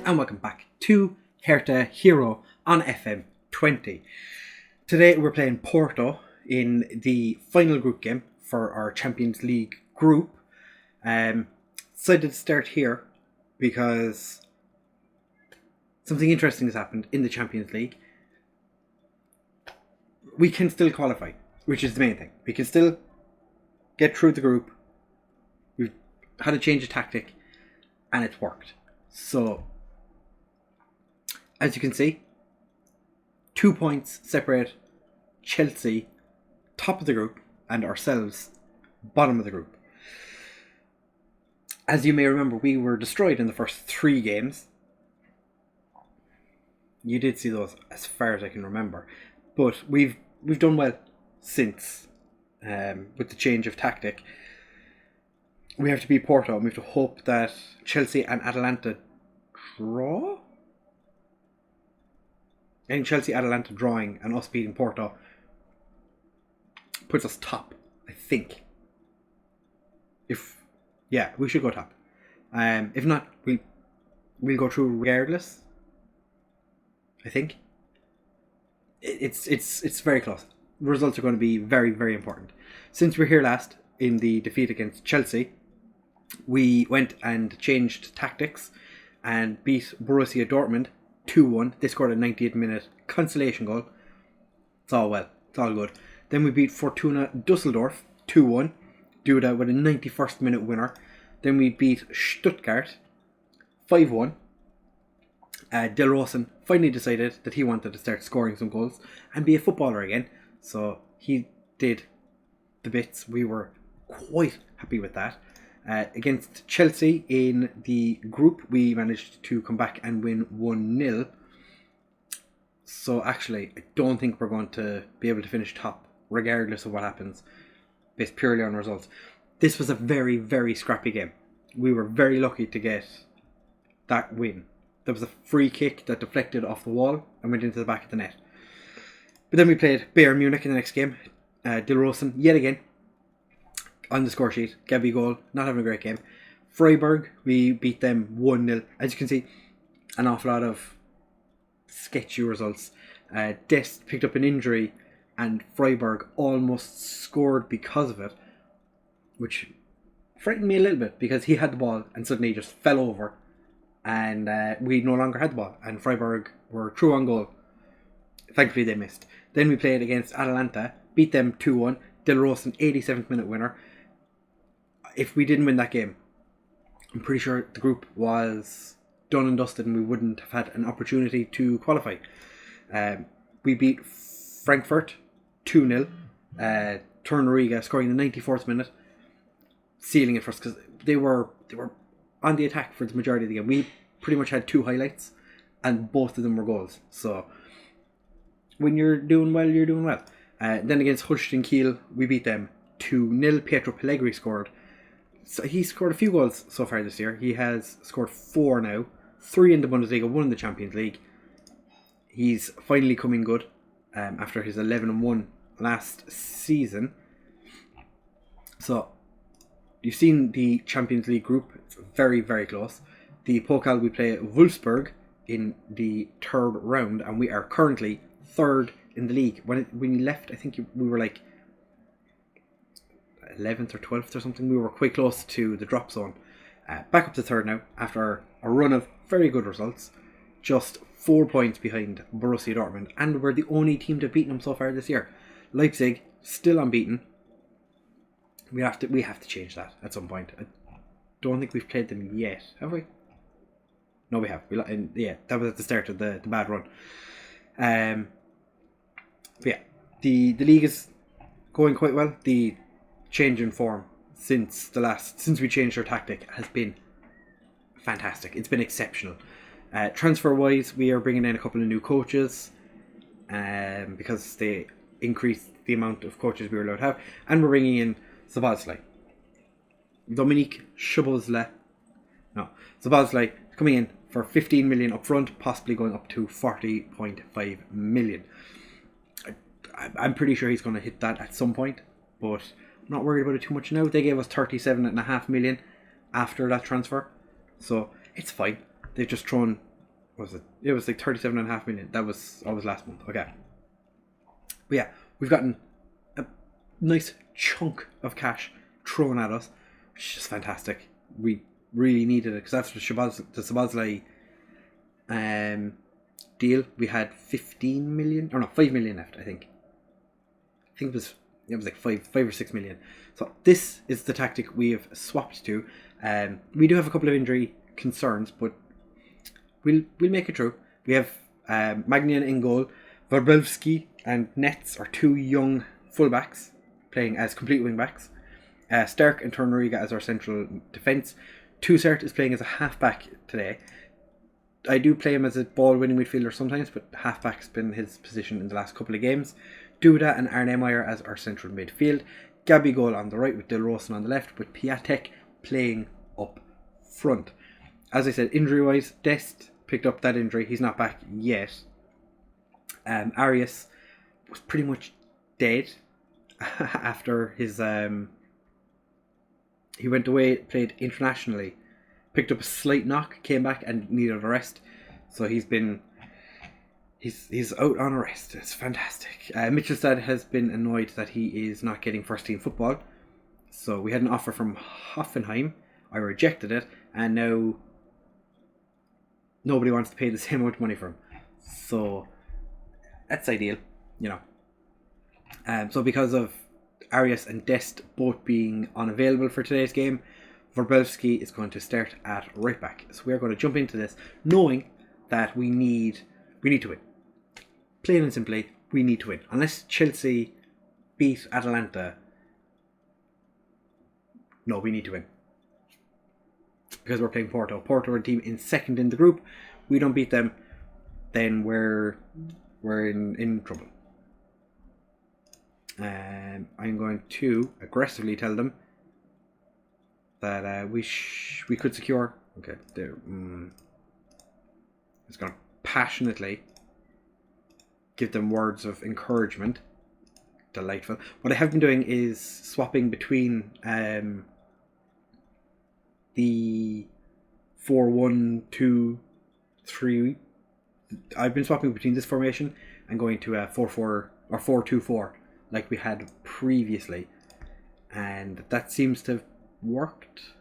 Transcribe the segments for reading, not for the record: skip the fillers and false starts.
and welcome back to Hertha Hero on FM20. Today we're playing Porto in the final group game for our Champions League group. Decided to start here because something interesting has happened in the Champions League. We can still qualify, which is the main thing. We can still get through the group. We've had a change of tactic and it's worked. So, as you can see, 2 points separate Chelsea, top of the group, and ourselves, bottom of the group. As you may remember, we were destroyed in the first 3 games. You did see those as far as I can remember. But we've done well since, with the change of tactic. We have to beat Porto, and we have to hope that Chelsea and Atalanta draw? I think Chelsea, Atalanta drawing and us beating Porto puts us top, I think. We should go top. If not, we'll go through regardless. I think. It's very close. The results are going to be very, very important. Since we're here last in the defeat against Chelsea, we went and changed tactics and beat Borussia Dortmund 2-1. They scored a 90th minute consolation goal. It's all well. It's all good. Then we beat Fortuna Dusseldorf 2-1. Do that with a 91st minute winner. Then we beat Stuttgart 5-1. Del Rosen finally decided that he wanted to start scoring some goals and be a footballer again. So he did the bits. We were quite happy with that. Against Chelsea in the group, we managed to come back and win 1-0. So actually, I don't think we're going to be able to finish top, regardless of what happens, based purely on results. This was a very, very scrappy game. We were very lucky to get that win. There was a free kick that deflected off the wall and went into the back of the net. But then we played Bayern Munich in the next game. Del Rosen, yet again, on the score sheet, Gabby goal, not having a great game. Freiburg, we beat them 1-0. As you can see, an awful lot of sketchy results. Dest picked up an injury and Freiburg almost scored because of it, which frightened me a little bit because he had the ball and suddenly he just fell over and we no longer had the ball and Freiburg were through on goal. Thankfully they missed. Then we played against Atalanta, beat them 2-1. Del Rosen, 87th minute winner. If we didn't win that game, I'm pretty sure the group was done and dusted and we wouldn't have had an opportunity to qualify. We beat Frankfurt 2-0. Torunariga scoring the 94th minute, sealing it for us because they were on the attack for the majority of the game. We pretty much had 2 highlights and both of them were goals. So when you're doing well, you're doing well. Then against Holstein Kiel, we beat them 2-0. Pietro Pellegrini scored. So he scored a few goals so far this year. He has scored 4 now. 3 in the Bundesliga, 1 in the Champions League. He's finally coming good after his 11-1 last season. So, you've seen the Champions League group. It's very, very close. The Pokal, we play Wolfsburg in the 3rd round, and we are currently 3rd in the league. When you left, I think we were like 11th or 12th or something. We were quite close to the drop zone. Back up to 3rd now after a run of very good results. Just 4 points behind Borussia Dortmund, and we're the only team to beat them so far this year. Leipzig still unbeaten. We have to change that at some point. I don't think we've played them yet, have we? No, we have. That was at the start of the bad run. The league is going quite well. The change in form since we changed our tactic has been fantastic. It's been exceptional. Transfer wise, we are bringing in a couple of new coaches because they increased the amount of coaches we were allowed to have, and we're bringing in Zabazlai. Dominique Szoboszlai coming in for 15 million up front, possibly going up to 40.5 million. I'm pretty sure he's going to hit that at some point, but I'm not worried about it too much now. They gave us 37.5 million after that transfer, so it's fine. They've just thrown what was it? It was like 37.5 million. That was always last month. Okay. But yeah, we've gotten a nice chunk of cash thrown at us, which is just fantastic. We really needed it because after the Szoboszlai deal, we had 15 million, or no, 5 million left, I think. I think it was like 5 or 6 million. So this is the tactic we have swapped to. We do have a couple of injury concerns, but we'll make it through. We have Magnan in goal. Wróblewski and Nets are two young fullbacks playing as complete wing backs. Stark and Torunariga as our central defence. Tussert is playing as a halfback today. I do play him as a ball-winning midfielder sometimes, but halfback's been his position in the last couple of games. Duda and Arne Meyer as our central midfield. Gabigol on the right with Dilrosun on the left, with Piatek playing up front. As I said, injury-wise, Dest picked up that injury. He's not back yet. Arias was pretty much dead after his... he went away, played internationally, picked up a slight knock, came back and needed a rest. So he's out on a rest. It's fantastic. Mitchelstad has been annoyed that he is not getting first team football. So we had an offer from Hoffenheim. I rejected it, and now nobody wants to pay the same amount of money for him. So that's ideal, you know. So because of Arias and Dest both being unavailable for today's game, Wróblewski is going to start at right back. So we're going to jump into this knowing that we need to win. Plain and simply, we need to win. Unless Chelsea beat Atalanta, no, we need to win. Because we're playing Porto. Porto are a team in second in the group. We don't beat them, then we're in trouble. I'm going to aggressively tell them that we could secure. Okay, there. It's going to passionately give them words of encouragement. Delightful. What I have been doing is swapping between the 4-1-2-3. I've been swapping between this formation and going to a 4-4 or 4-2-4 like we had previously, and that seems to have worked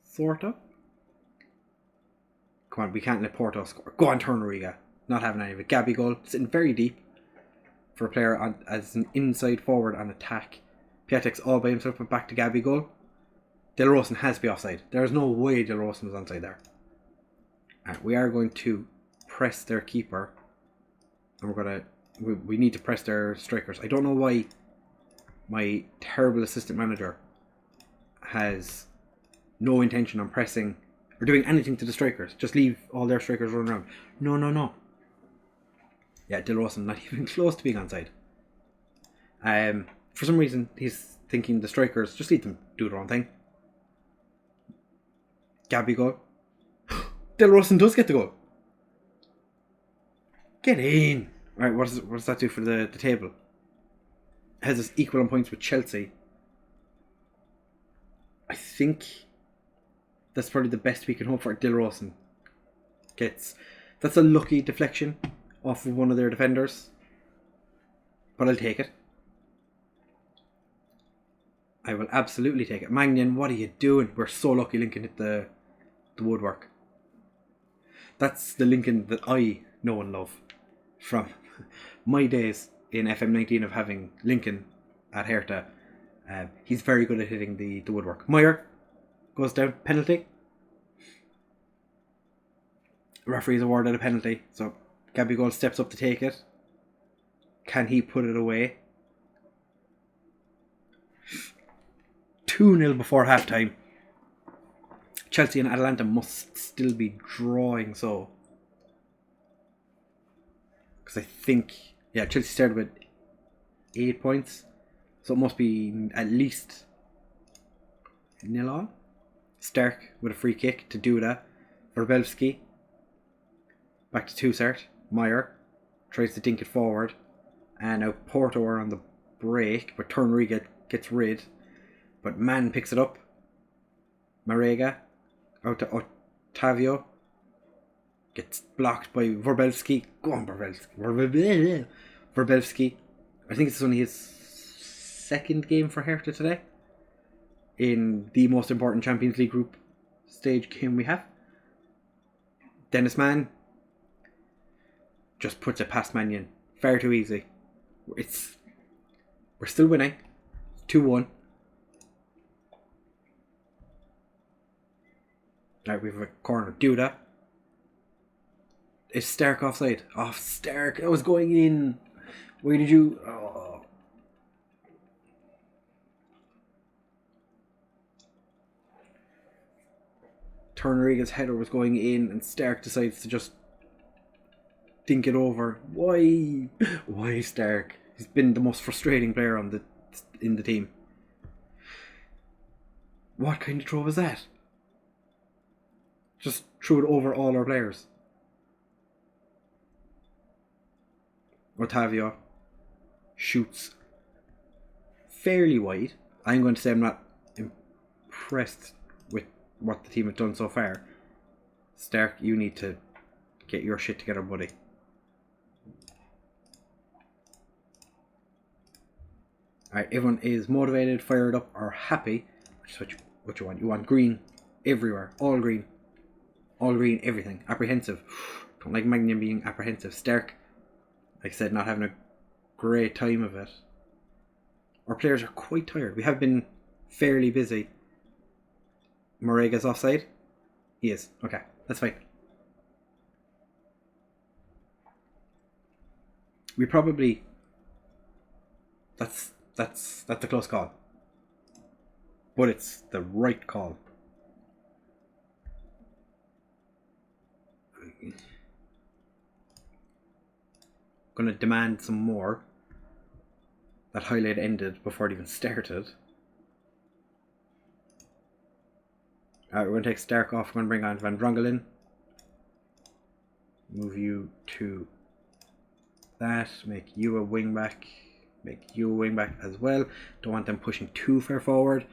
sort of. Come on, we can't let Porto score. Go on, Torunariga. Not having any of it. Gabigol sitting very deep for a player as an inside forward on attack. Piatek's all by himself, but back to Gabigol. Dilrosun has to be offside. There's no way Dilrosun was onside there. And we are going to press their keeper, and we need to press their strikers. I don't know why my terrible assistant manager has no intention on pressing or doing anything to the strikers. Just leave all their strikers running around. No. Yeah, Dilrosun not even close to being onside. For some reason, he's thinking the strikers, just leave them do their own thing. Gabigol. Dilrosun does get the goal. Get in. Right, what does that do for the table? It has us equal on points with Chelsea. I think that's probably the best we can hope for. Dilrosun that's a lucky deflection off of one of their defenders, but I'll take it. I will absolutely take it. Magnan, what are you doing? We're so lucky Lincoln hit the woodwork. That's the Lincoln that I know and love from my days in FM20 of having Lincoln at Hertha. He's very good at hitting the woodwork. Meyer goes down. Penalty. Referee's awarded a penalty, so Gabigol steps up to take it. Can he put it away? 2-0 before half time. Chelsea and Atalanta must still be drawing, so. Because I think, Chelsea started with 8 points, so it must be at least 0-0. Stark with a free kick to Duda. Wróblewski. Back to Tussert. Meyer tries to dink it forward. And now Porto are on the break, but Torunariga gets rid. But Mann picks it up. Marega out to Otavio. Gets blocked by Verbelski. Go on, Verbelski. Verbelski. I think it's only his second game for Hertha today. In the most important Champions League group stage game we have. Dennis Mann just puts it past Mannion. Far too easy. We're still winning. 2-1. Alright, we have a corner. Duda. Is Stark offside? Off Stark. That was going in. Where did you... Oh. Tornariga's header was going in and Stark decides to just dink it over. Why? Why Stark? He's been the most frustrating player in the team. What kind of throw was that? Just threw it over all our players. Otavio shoots fairly wide. I'm going to say I'm not impressed with what the team have done so far. Stark, you need to get your shit together, buddy. Alright, everyone is motivated, fired up, or happy. Which is what you want. You want green everywhere. All green. All green, everything. Apprehensive. Don't like Magnum being apprehensive. Stark, like I said, not having a great time of it. Our players are quite tired. We have been fairly busy. Morega's offside? He is. Okay, that's fine. We probably... That's a close call. But it's the right call. Gonna demand some more. That highlight ended before it even started. Alright, we're going to take Stark off. We're going to bring on Van Drongelen. Move you to that. Make you a wing back. Make you a wing back as well. Don't want them pushing too far forward.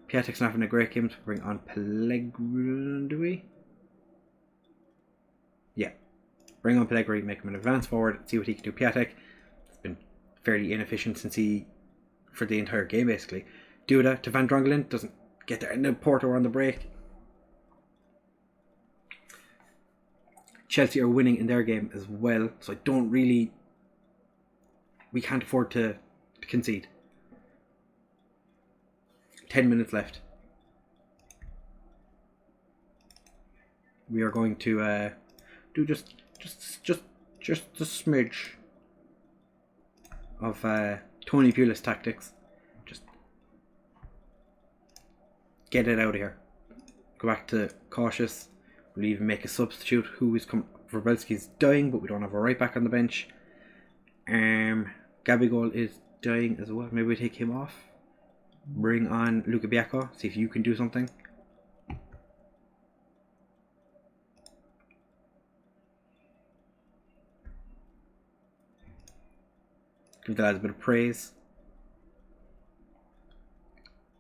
Piatek's not having a great game. To bring on Pellegrini, do we? Yeah. Bring on Pellegrini, make him an advance forward. See what he can do. Piatek has been fairly inefficient for the entire game, basically. Duda to Van Drongelen. Doesn't get there. And then Porto on the break. Chelsea are winning in their game as well, so I don't really... We can't afford to concede. 10 minutes left. We are going to do just a smidge of Tony Pulis tactics. Just get it out of here. Go back to cautious. We'll even make a substitute. Who is coming? Verbelski's dying, but we don't have a right back on the bench. Gabigol is dying as well. Maybe we take him off. Bring on Luka Biacco. See if you can do something. Give the lads a bit of praise.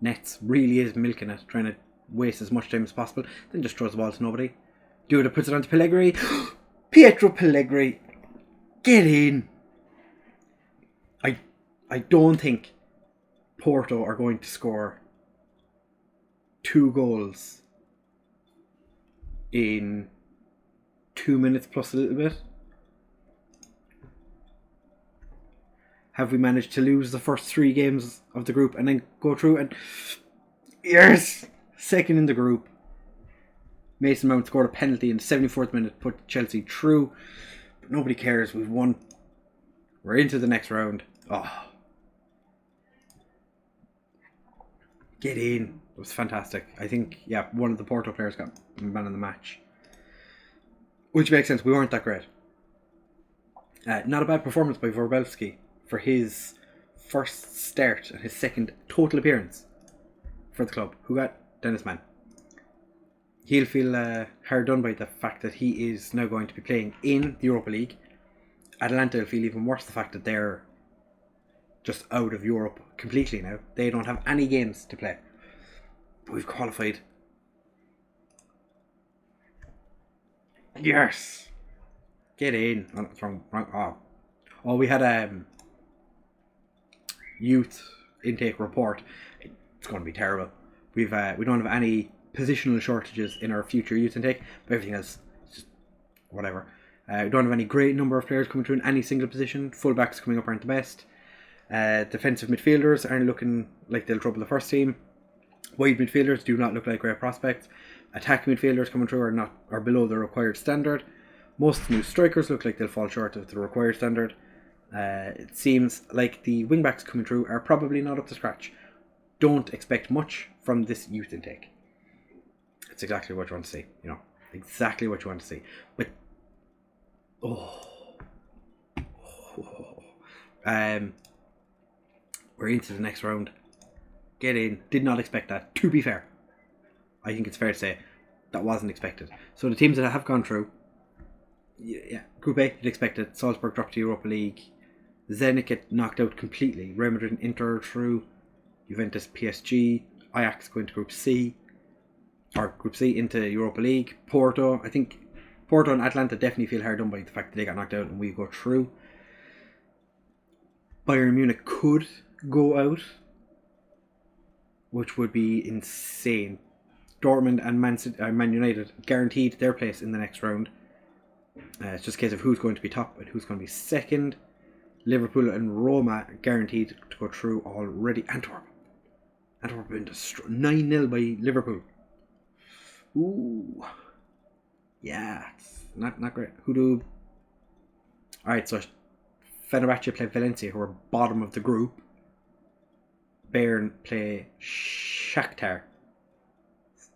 Nets really is milking it, trying to waste as much time as possible. Then just throws the ball to nobody. Duda puts it onto Pellegrini. Pietro Pellegrini. Get in. I don't think Porto are going to score 2 goals in 2 minutes plus a little bit. Have we managed to lose the first 3 games of the group and then go through and... Yes! Second in the group. Mason Mount scored a penalty in the 74th minute, put Chelsea through. But nobody cares, we've won. We're into the next round. Oh. Get in. It was fantastic. I think, yeah, one of the Porto players got man of the match. Which makes sense, we weren't that great. Not a bad performance by Verbelski for his first start and his second total appearance for the club. Who got? Dennis Mann. He'll feel hard done by the fact that he is now going to be playing in the Europa League. Atalanta will feel even worse the fact that they're just out of Europe completely now. They don't have any games to play. But we've qualified. Yes! Get in. Oh, it's wrong. Oh, we had a youth intake report. It's going to be terrible. We don't have any positional shortages in our future youth intake, but everything else is just whatever. We don't have any great number of players coming through in any single position. Fullbacks coming up aren't the best. Defensive midfielders aren't looking like they'll trouble the first team. Wide midfielders do not look like great prospects. Attacking midfielders coming through are below the required standard. Most new strikers look like they'll fall short of the required standard. It seems like the wingbacks coming through are probably not up to scratch. Don't expect much from this youth intake. It's exactly what you want to see, exactly what you want to see. But we're into the next round. Get in. Did not expect that. To be fair, I think it's fair to say that wasn't expected. So the teams that have gone through, Group A, you'd expect it. Salzburg dropped to Europa League. Zenit get knocked out completely. Real Madrid and Inter through. Juventus, PSG. Ajax go into Group C into Europa League. Porto, I think Porto and Atlanta definitely feel hard done by the fact that they got knocked out and we go through. Bayern Munich could go out, which would be insane. Dortmund and Man United guaranteed their place in the next round. It's just a case of who's going to be top and who's going to be second. Liverpool and Roma guaranteed to go through already. Antwerp been destroyed 9-0 by Liverpool. Ooh. Yeah, it's not great. Alright, so Fenerbahce play Valencia, who are bottom of the group. Bayern play Shakhtar.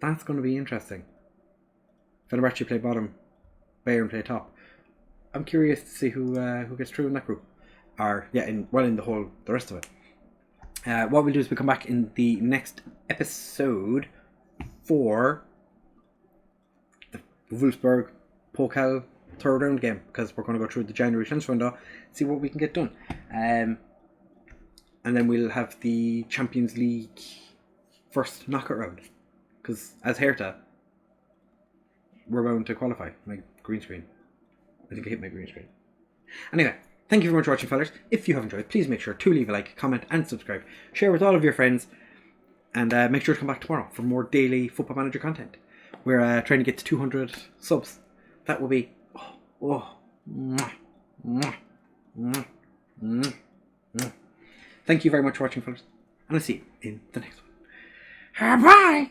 That's going to be interesting. Fenerbahce play bottom, Bayern play top. I'm curious to see who gets through in that group. In the rest of it. What we'll do is we'll come back in the next episode for the Wolfsburg Pokal third round game, because we're going to go through the January transfer window, see what we can get done. And then we'll have the Champions League first knockout round, because as Hertha, we're bound to qualify. My green screen. I think I hit my green screen. Anyway, thank you very much for watching, fellas. If you have enjoyed, please make sure to leave a like, comment and subscribe. Share with all of your friends. And make sure to come back tomorrow for more daily Football Manager content. We're trying to get to 200 subs. That will be... Thank you very much for watching, fellas. And I'll see you in the next one. Bye!